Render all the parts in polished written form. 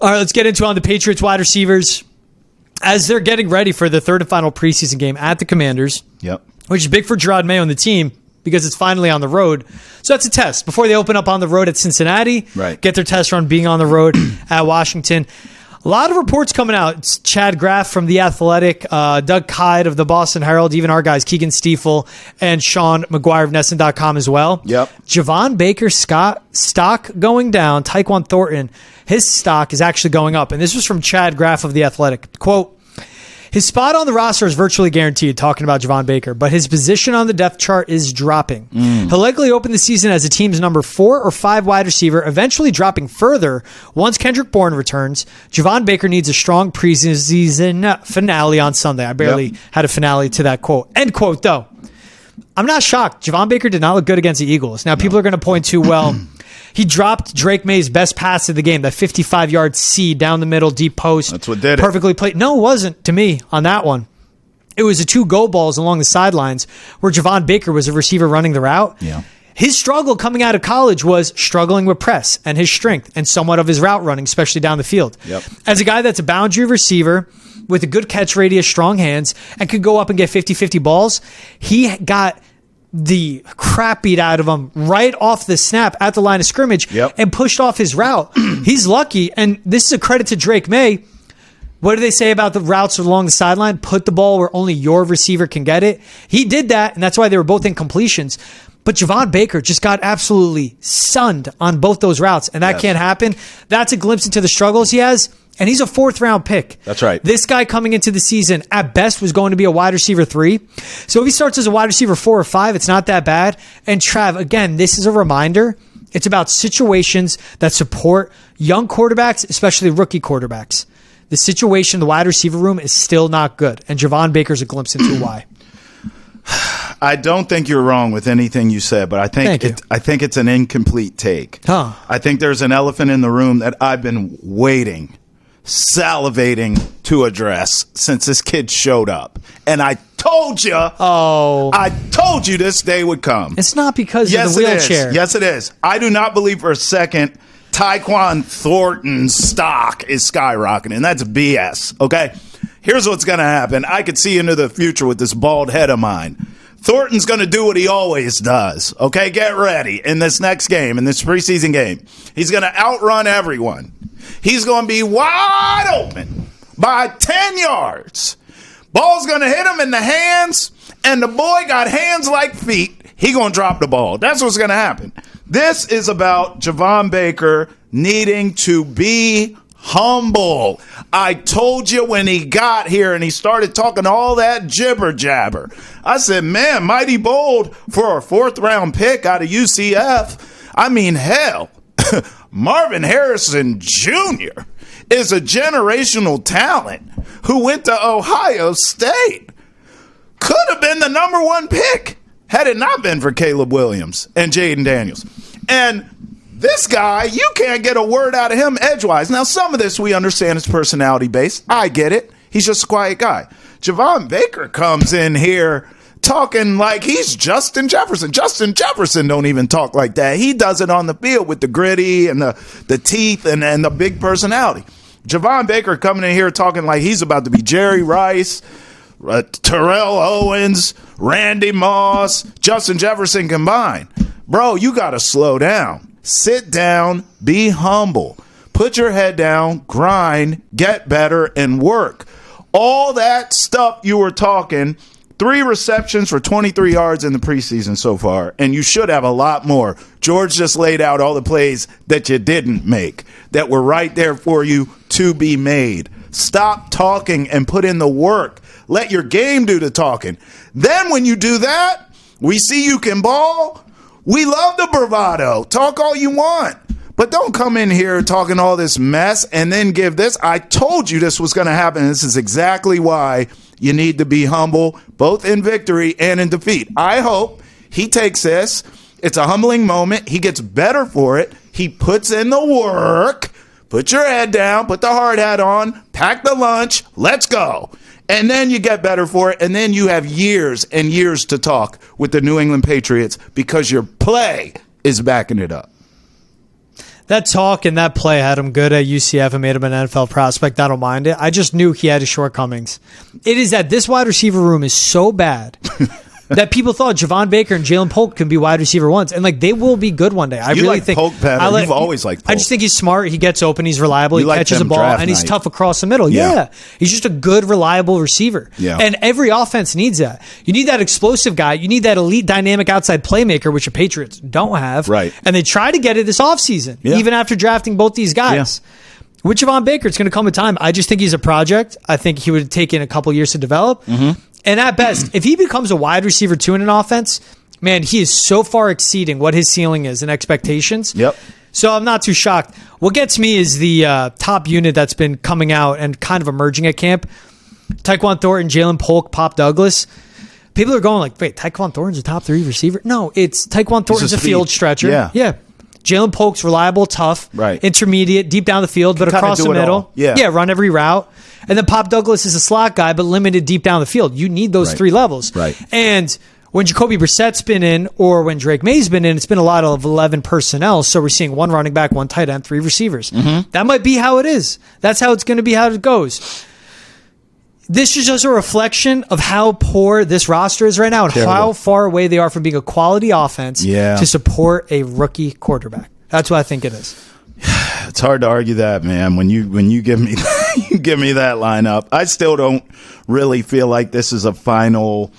All right, let's get into on the Patriots wide receivers as they're getting ready for the third and final preseason game at the Commanders. Yep. Which is big for Gerard Mayo and the team because it's finally on the road. So that's a test before they open up on the road at Cincinnati. Right. Get their test run being on the road at Washington. A lot of reports coming out. It's Chad Graff from The Athletic, Doug Kyde of the Boston Herald, even our guys, Keegan Stiefel and Sean McGuire of NESN.com as well. Yep. Javon Baker's stock going down. Tyquan Thornton, his stock is actually going up. And this was from Chad Graff of The Athletic. Quote, his spot on the roster is virtually guaranteed, talking about Javon Baker, but his position on the depth chart is dropping. He'll likely open the season as the team's number 4 or 5 wide receiver, eventually dropping further once Kendrick Bourne returns. Javon Baker needs a strong preseason finale on Sunday. I barely had a finale to that quote. End quote, though. I'm not shocked. Javon Baker did not look good against the Eagles. Now, people are going to point to, well, he dropped Drake May's best pass of the game, that 55-yard C down the middle, deep post. That's what did it. Perfectly played. No, it wasn't to me on that one. It was the 2 go balls along the sidelines where Javon Baker was a receiver running the route. Yeah. His struggle coming out of college was struggling with press and his strength and somewhat of his route running, especially down the field. Yep. As a guy that's a boundary receiver with a good catch radius, strong hands, and could go up and get 50-50 balls, he got the crap beat out of him right off the snap at the line of scrimmage and pushed off his route. He's lucky, and this is a credit to Drake May. What do they say about the routes along the sideline? Put the ball where only your receiver can get it. He did that, and that's why they were both incompletions. But Javon Baker just got absolutely sunned on both those routes, and that can't happen. That's a glimpse into the struggles he has, and he's a 4th-round pick. That's right. This guy coming into the season, at best, was going to be a wide receiver 3. So if he starts as a wide receiver 4 or 5, it's not that bad. And Trav, again, this is a reminder. It's about situations that support young quarterbacks, especially rookie quarterbacks. The situation, the wide receiver room is still not good, and Javon Baker's a glimpse into why. I don't think you're wrong with anything you said, but I think it's an incomplete take. I think there's an elephant in the room that I've been salivating to address since this kid showed up. And I told you, I told you this day would come. It's not because of the wheelchair. Yes, it is. I do not believe for a second Tyquan Thornton's stock is skyrocketing. That's BS, okay? Here's what's going to happen. I could see into the future with this bald head of mine. Thornton's going to do what he always does, okay? Get ready in this next game, in this preseason game. He's going to outrun everyone. He's going to be wide open by 10 yards. Ball's going to hit him in the hands, and the boy got hands like feet. He going to drop the ball. That's what's going to happen. This is about Javon Baker needing to be humble. I told you when he got here and he started talking all that jibber jabber. I said, man, mighty bold for a 4th-round pick out of UCF. I mean, hell, Marvin Harrison Jr. is a generational talent who went to Ohio State. Could have been the number 1 pick had it not been for Caleb Williams and Jaden Daniels. And this guy, you can't get a word out of him edgewise. Now, some of this we understand is personality-based. I get it. He's just a quiet guy. Javon Baker comes in here talking like he's Justin Jefferson. Justin Jefferson don't even talk like that. He does it on the field with the gritty and the teeth and the big personality. Javon Baker coming in here talking like he's about to be Jerry Rice, Terrell Owens, Randy Moss, Justin Jefferson combined. Bro, you got to slow down. Sit down, be humble, put your head down, grind, get better, and work. All that stuff you were talking, 3 receptions for 23 yards in the preseason so far, and you should have a lot more. George just laid out all the plays that you didn't make, that were right there for you to be made. Stop talking and put in the work. Let your game do the talking. Then when you do that, we see you can ball. We love the bravado. Talk all you want. But don't come in here talking all this mess and then give this. I told you this was going to happen. This is exactly why you need to be humble, both in victory and in defeat. I hope he takes this. It's a humbling moment. He gets better for it. He puts in the work. Put your head down. Put the hard hat on. Pack the lunch. Let's go. And then you get better for it, and then you have years and years to talk with the New England Patriots because your play is backing it up. That talk and that play had him good at UCF and made him an NFL prospect. I don't mind it. I just knew he had his shortcomings. It is that this wide receiver room is so bad that people thought Javon Baker and Jalen Polk can be wide receiver ones. And, like, they will be good one day. I really think Polk better. You've always liked Polk. I just think he's smart. He gets open. He's reliable. He catches the ball. And he's tough across the middle. Yeah. He's just a good, reliable receiver. Yeah. And every offense needs that. You need that explosive guy. You need that elite, dynamic outside playmaker, which the Patriots don't have. Right. And they try to get it this offseason, even after drafting both these guys. Yeah. With Javon Baker, it's going to come a time. I just think he's a project. I think he would take in a couple years to develop. Mm-hmm. And at best, if he becomes a wide receiver 2 in an offense, man, he is so far exceeding what his ceiling is and expectations. Yep. So I'm not too shocked. What gets me is the top unit that's been coming out and kind of emerging at camp. Tyquan Thornton, Jalen Polk, Pop Douglas. People are going like, wait, Tyquan Thornton's a top 3 receiver? No, it's Tyquan Thornton's a field stretcher. Yeah. Jalen Polk's reliable, tough, intermediate, deep down the field, but across the middle. Yeah, run every route. And then Pop Douglas is a slot guy, but limited deep down the field. You need those 3 levels. Right. And when Jacoby Brissett's been in or when Drake May's been in, it's been a lot of 11 personnel. So we're seeing 1 running back, 1 tight end, 3 receivers. Mm-hmm. That might be how it is. That's how it's going to be, how it goes. This is just a reflection of how poor this roster is right now and how far away they are from being a quality offense to support a rookie quarterback. That's what I think it is. It's hard to argue that, man. When you give me you give me that lineup, I still don't really feel like this is a final,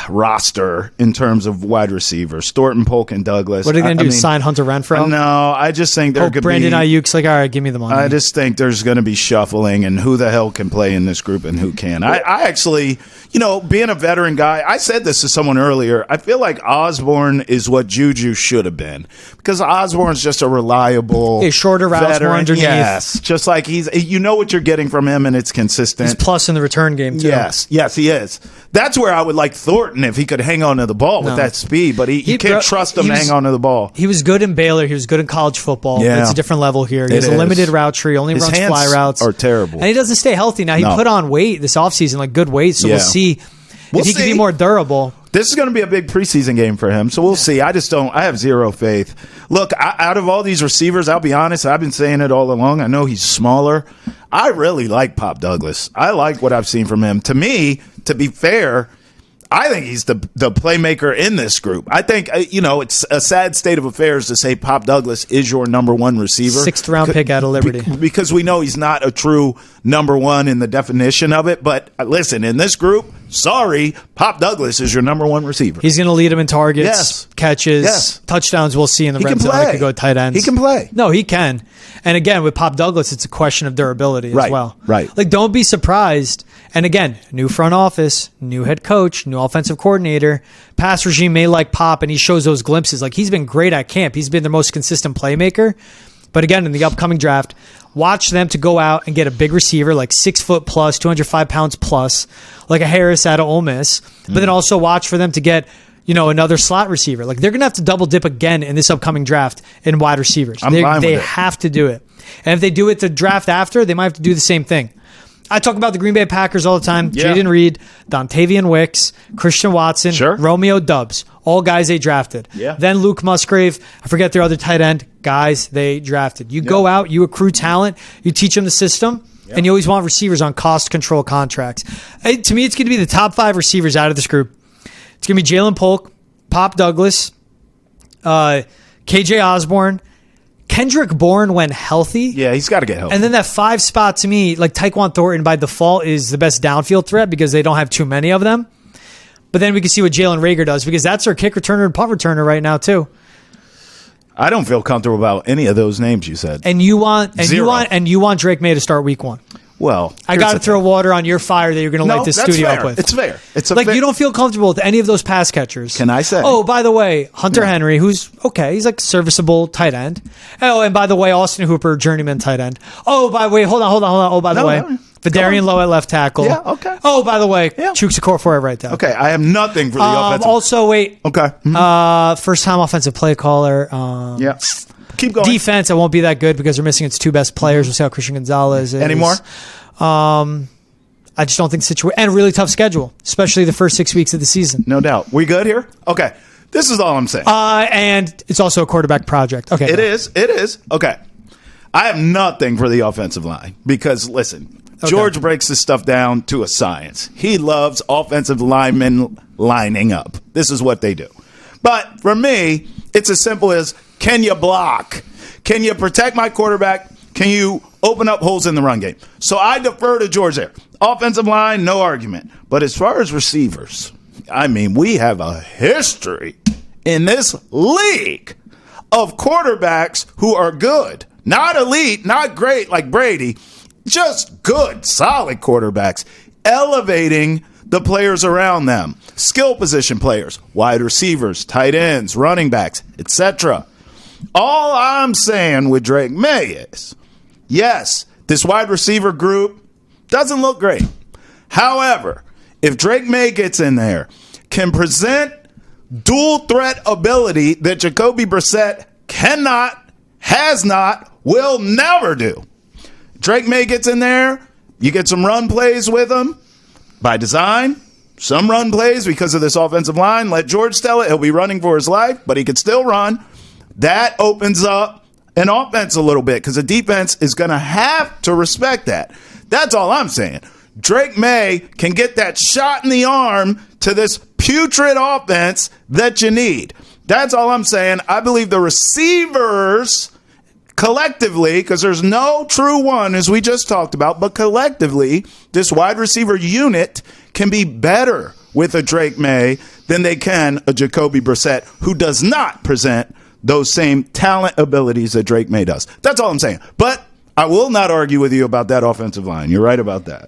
roster in terms of wide receivers. Thornton, Polk, and Douglas. What are they going to do? Sign Hunter Renfrow? No, I just think there could Brandon Ayuk's like, all right, give me the money. I just think there's going to be shuffling and who the hell can play in this group and who can. I actually, being a veteran guy, I said this to someone earlier. I feel like Osborne is what Juju should have been because Osborne's just a reliable, shorter routes, more underneath. Yes, just like you know what you're getting from him and it's consistent. He's plus in the return game too. Yes, he is. That's where I would like Thornton if he could hang on to the ball with that speed, but you can't trust him to hang on to the ball. He was good in Baylor. He was good in college football. Yeah. It's a different level here. He has a limited route tree, only runs fly routes. Are terrible. And he doesn't stay healthy. Now, he put on weight this offseason, like good weight, so we'll see if he can be more durable. This is going to be a big preseason game for him, so we'll see. I have zero faith. Look, out of all these receivers, I'll be honest, I've been saying it all along. I know he's smaller. I really like Pop Douglas. I like what I've seen from him. To me, to be fair, I think he's the playmaker in this group. I think, it's a sad state of affairs to say Pop Douglas is your number 1 receiver. 6th round pick out of Liberty. Because we know he's not a true number 1 in the definition of it. But listen, in this group, sorry, Pop Douglas is your number 1 receiver. He's going to lead him in targets, catches, touchdowns we'll see in the red zone. He could go tight ends. He can play. No, he can. And again, with Pop Douglas, it's a question of durability as well. Right. Like, don't be surprised. And again, new front office, new head coach, new offensive coordinator. Pass regime may like Pop, and he shows those glimpses. Like, he's been great at camp. He's been the most consistent playmaker. But again, in the upcoming draft, watch them to go out and get a big receiver, like 6 foot plus, 205 pounds plus, like a Harris out of Ole Miss. But then also watch for them to get, another slot receiver. Like, they're going to have to double dip again in this upcoming draft in wide receivers. They have to do it. And if they do it the draft after, they might have to do the same thing. I talk about the Green Bay Packers all the time. Yeah. Jaden Reed, Dontavian Wicks, Christian Watson, Romeo Doubs, all guys they drafted. Yeah. Then Luke Musgrave, I forget their other tight end, guys they drafted. You go out, you accrue talent, you teach them the system, and you always want receivers on cost control contracts. To me, it's going to be the top 5 receivers out of this group. It's going to be Jalen Polk, Pop Douglas, KJ Osborne, Kendrick Bourne when healthy. Yeah, he's got to get healthy. And then that 5 spot to me, like Tyquan Thornton by default is the best downfield threat because they don't have too many of them. But then we can see what Jalen Reagor does because that's our kick returner and punt returner right now too. I don't feel comfortable about any of those names you said. And you want Drake May to start week 1. Well, I got to throw water on your fire that you're going to light this studio up with. It's fair. You don't feel comfortable with any of those pass catchers. Can I say? Oh, by the way, Hunter Henry, who's okay. He's like serviceable tight end. Oh, and by the way, Austin Hooper, journeyman tight end. Oh, by the way, hold on. Oh, by the way, Vidarian Lowe at left tackle. Yeah, okay. Oh, by the way, Chuks Okorafor at right tackle. Okay, I have nothing for the offensive. Also, wait. Okay. First-time offensive play caller. Keep going. Defense, I won't be that good because they're missing its 2 best players. We'll see how Christian Gonzalez is. Anymore? I just don't think the situation, and a really tough schedule, especially the first 6 weeks of the season. No doubt. We good here? Okay. This is all I'm saying. And it's also a quarterback project. Okay. It is. Okay. I have nothing for the offensive line because, listen, George breaks this stuff down to a science. He loves offensive linemen lining up. This is what they do. But for me, it's as simple as, can you block? Can you protect my quarterback? Can you open up holes in the run game? So I defer to George there. Offensive line, no argument. But as far as receivers, I mean, we have a history in this league of quarterbacks who are good. Not elite, not great like Brady, just good, solid quarterbacks, elevating the players around them, skill position players, wide receivers, tight ends, running backs, etc. All I'm saying with Drake May is, yes, this wide receiver group doesn't look great. However, if Drake May gets in there, can present dual threat ability that Jacoby Brissett cannot, has not, will never do. Drake May gets in there, you get some run plays with him by design, some run plays because of this offensive line. Let George tell it. He'll be running for his life, but he can still run. That opens up an offense a little bit because the defense is going to have to respect that. That's all I'm saying. Drake May can get that shot in the arm to this putrid offense that you need. That's all I'm saying. I believe the receivers collectively, because there's no true one, as we just talked about, but collectively, this wide receiver unit can be better with a Drake May than they can a Jacoby Brissett, who does not present those same talent abilities that Drake May does. That's all I'm saying. But I will not argue with you about that offensive line. You're right about that.